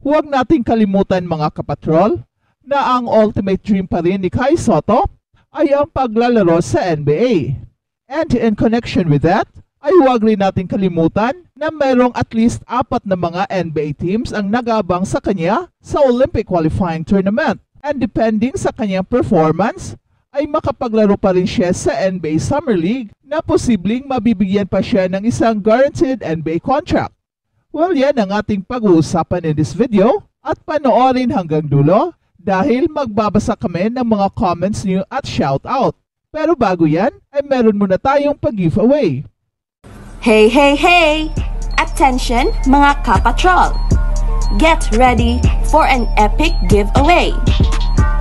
Huwag nating kalimutan mga kapatrol na ang ultimate dream pa rin ni Kai Sotto ay ang paglalaro sa NBA. And in connection with that, ay huwag rin nating kalimutan na mayroong at least 4 na mga NBA teams ang nag-aabang sa kanya sa Olympic qualifying tournament. And depending sa kanyang performance, ay makapaglaro pa rin siya sa NBA Summer League na posibleng mabibigyan pa siya ng isang guaranteed NBA contract. Well, yan ang ating pag-uusapan in this video at panoorin hanggang dulo dahil magbabasa kami ng mga comments niyo at shoutout. Pero bago yan, ay meron muna tayong pag-giveaway. Hey, hey, hey! Attention mga kapatrol! Get ready for an epic giveaway!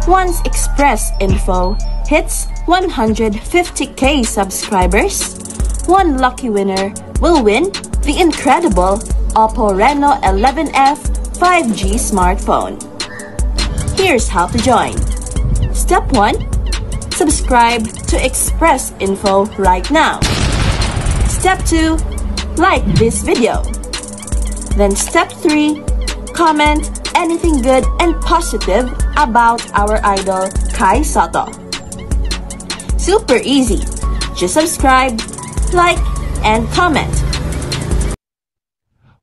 Once Express Info hits 150k subscribers, one lucky winner will win the incredible Oppo Reno 11F 5G smartphone. Here's how to join. Step 1. Subscribe to Express Info right now. Step 2. Like this video. Then step 3. Comment anything good and positive about our idol Kai Sotto. Super easy. Just subscribe, like, and comment.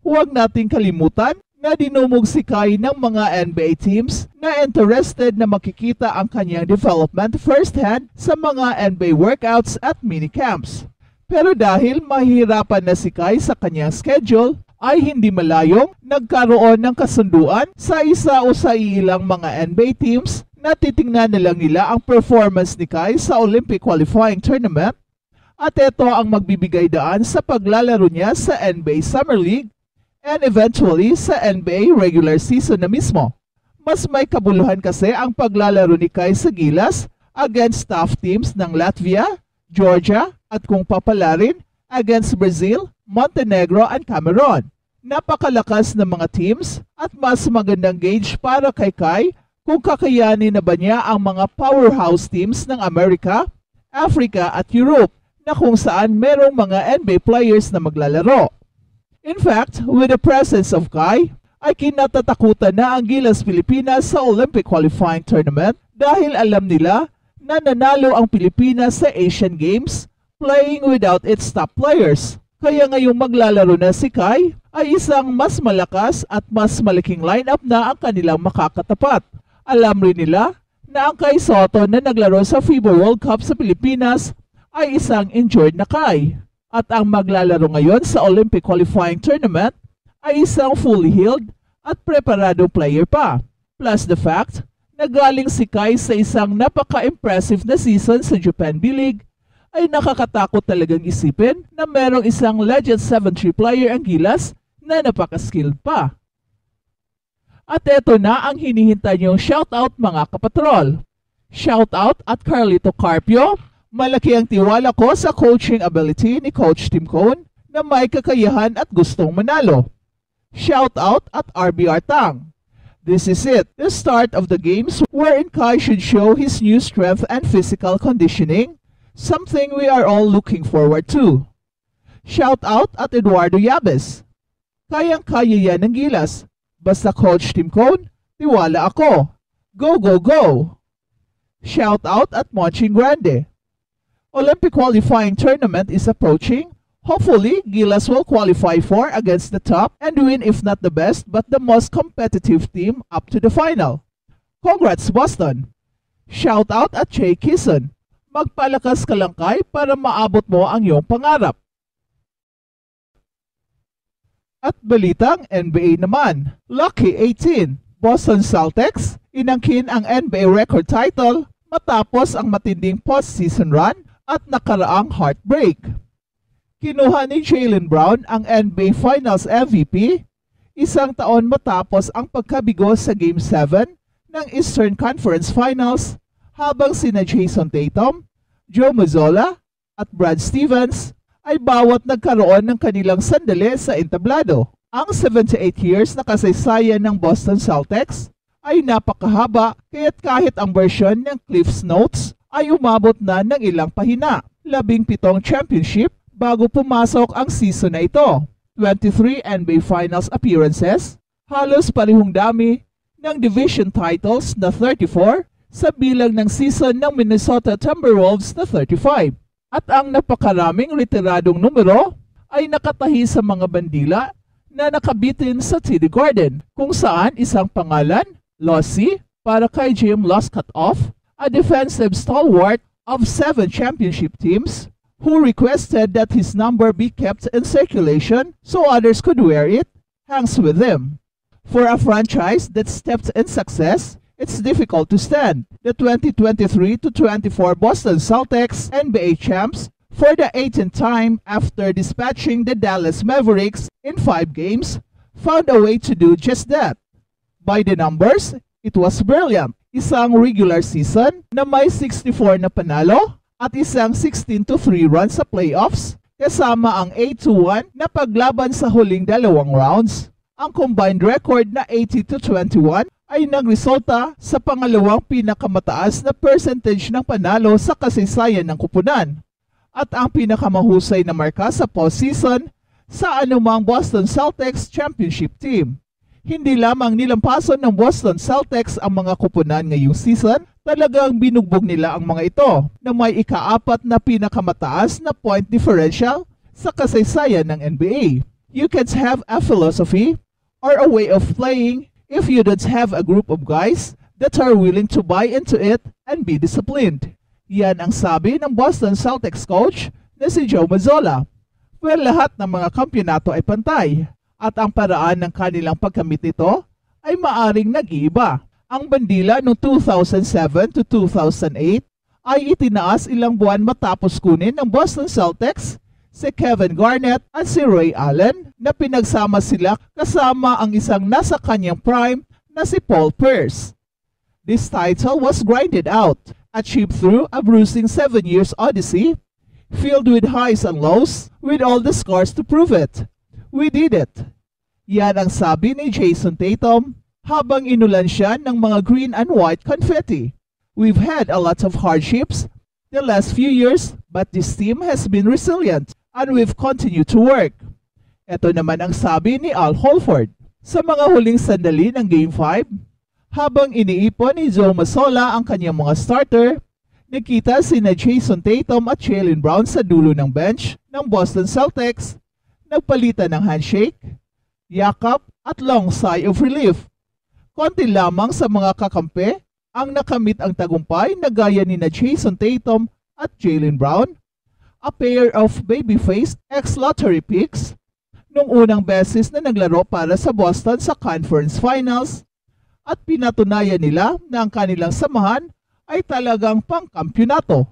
Huwag nating kalimutan na dinumog si Kai ng mga NBA teams na interested na makikita ang kanyang development firsthand sa mga NBA workouts at minicamps. Pero dahil mahirapan na si Kai sa kanyang schedule, ay hindi malayong nagkaroon ng kasunduan sa isa o sa ilang mga NBA teams na titingnan na lang nila ang performance ni Kai sa Olympic qualifying tournament at ito ang magbibigay daan sa paglalaro niya sa NBA Summer League and eventually sa NBA regular season na mismo. Mas may kabuluhan kasi ang paglalaro ni Kai sa gilas against tough teams ng Latvia, Georgia at kung papalarin against Brazil, Montenegro at Cameroon. Napakalakas ng mga teams at mas magandang gauge para kay Kai kung kakayanin na ba niya ang mga powerhouse teams ng Amerika, Africa at Europe na kung saan merong mga NBA players na maglalaro. In fact, with the presence of Kai, ay kinatatakutan na ang Gilas Pilipinas sa Olympic qualifying tournament dahil alam nila na nanalo ang Pilipinas sa Asian Games playing without its top players. Kaya ngayong maglalaro na si Kai ay isang mas malakas at mas malaking lineup na ang kanilang makakatapat. Alam rin nila na ang Kai Sotto na naglaro sa FIBA World Cup sa Pilipinas ay isang injured na Kai. At ang maglalaro ngayon sa Olympic qualifying tournament ay isang fully healed at preparadong player pa. Plus the fact na galing si Kai sa isang napaka-impressive na season sa Japan B-League ay nakakatakot talagang isipin na merong isang legend 7-3 player ang Gilas na napaka-skilled pa. At eto na ang hinihintay niyong shoutout mga kapatrol. Shoutout at Carlito Carpio. Malaki ang tiwala ko sa coaching ability ni Coach Tim Cone na may kakayahan at gustong manalo. Shoutout at RBR Tang. This is it, the start of the games wherein Kai should show his new strength and physical conditioning, something we are all looking forward to. Shoutout at Eduardo Yabes. Kayang-kaya yan ng Gilas. Basta Coach Tim Cone, tiwala ako. Go, go, go! Shoutout at Monching Grande. Olympic qualifying tournament is approaching. Hopefully, Gilas will qualify for against the top and win if not the best but the most competitive team up to the final. Congrats Boston! Shout out at Jay Kison. Magpalakas ka lang Kai para maabot mo ang iyong pangarap. At balitang NBA naman. Lucky 18. Boston Celtics inangkin ang NBA record title matapos ang matinding postseason run at nakaraang heartbreak. Kinuha ni Jaylen Brown ang NBA Finals MVP isang taon matapos ang pagkabigo sa Game 7 ng Eastern Conference Finals habang sina Jason Tatum, Joe Mazzola at Brad Stevens ay bawat nagkaroon ng kanilang sandali sa entablado. Ang 78 years na kasaysayan ng Boston Celtics ay napakahaba kaya't kahit ang version ng Cliff's Notes ay umabot na ng ilang pahina. 17 championship bago pumasok ang season na ito. 23 NBA Finals appearances, Halos parehong dami ng division titles na 34 sa bilang ng season ng Minnesota Timberwolves na 35. At ang napakaraming retiradong numero ay nakatahi sa mga bandila na nakabitin sa TD Garden, kung saan isang pangalan, Lossie, para kay Jim Loss Cutoff, a defensive stalwart of 7 championship teams, who requested that his number be kept in circulation so others could wear it, hangs with him. For a franchise that stepped in success, it's difficult to stand. The 2023-24 Boston Celtics NBA champs for the 18th time after dispatching the Dallas Mavericks in 5 games, found a way to do just that. By the numbers, it was brilliant. Isang regular season na may 64 na panalo at isang 16-3 run sa playoffs kasama ang 8-1 na paglaban sa huling 2 rounds. Ang combined record na 80-21 ay nagresulta sa pangalawang pinakamataas na percentage ng panalo sa kasaysayan ng kupunan at ang pinakamahusay na marka sa postseason sa anumang Boston Celtics championship team. Hindi lamang nilampason ng Boston Celtics ang mga kupunan ngayong season, talagang binugbog nila ang mga ito na may ika-4 na pinakamataas na point differential sa kasaysayan ng NBA. You can have a philosophy or a way of playing if you don't have a group of guys that are willing to buy into it and be disciplined. Yan ang sabi ng Boston Celtics coach na si Joe Mazzolla. Well, lahat ng mga kampyonato ay pantay at ang paraan ng kanilang pagkamit nito ay maaring nag-iiba. Ang bandila noong 2007 to 2008 ay itinaas ilang buwan matapos kunin ng Boston Celtics si Kevin Garnett at si Ray Allen na pinagsama sila kasama ang isang nasa kanyang prime na si Paul Pierce. This title was grinded out, achieved through a bruising 7 years odyssey, filled with highs and lows, with all the scars to prove it. We did it. Yan ang sabi ni Jason Tatum habang inulan siya ng mga green and white confetti. We've had a lot of hardships the last few years, but this team has been resilient and we've continued to work. Ito naman ang sabi ni Al Horford. Sa mga huling sandali ng Game 5, habang iniipon ni Joe Mazzolla ang kanyang mga starter, nakita sina Jason Tatum at Jaylen Brown sa dulo ng bench ng Boston Celtics, nagpalitan ng handshake, yakap at long sigh of relief. Konti lamang sa mga kakampi ang nakamit ang tagumpay na gaya ni na Jason Tatum at Jaylen Brown, a pair of baby-faced ex-lottery picks nung unang beses na naglaro para sa Boston sa Conference Finals at pinatunayan nila na ang kanilang samahan ay talagang pangkampyonato.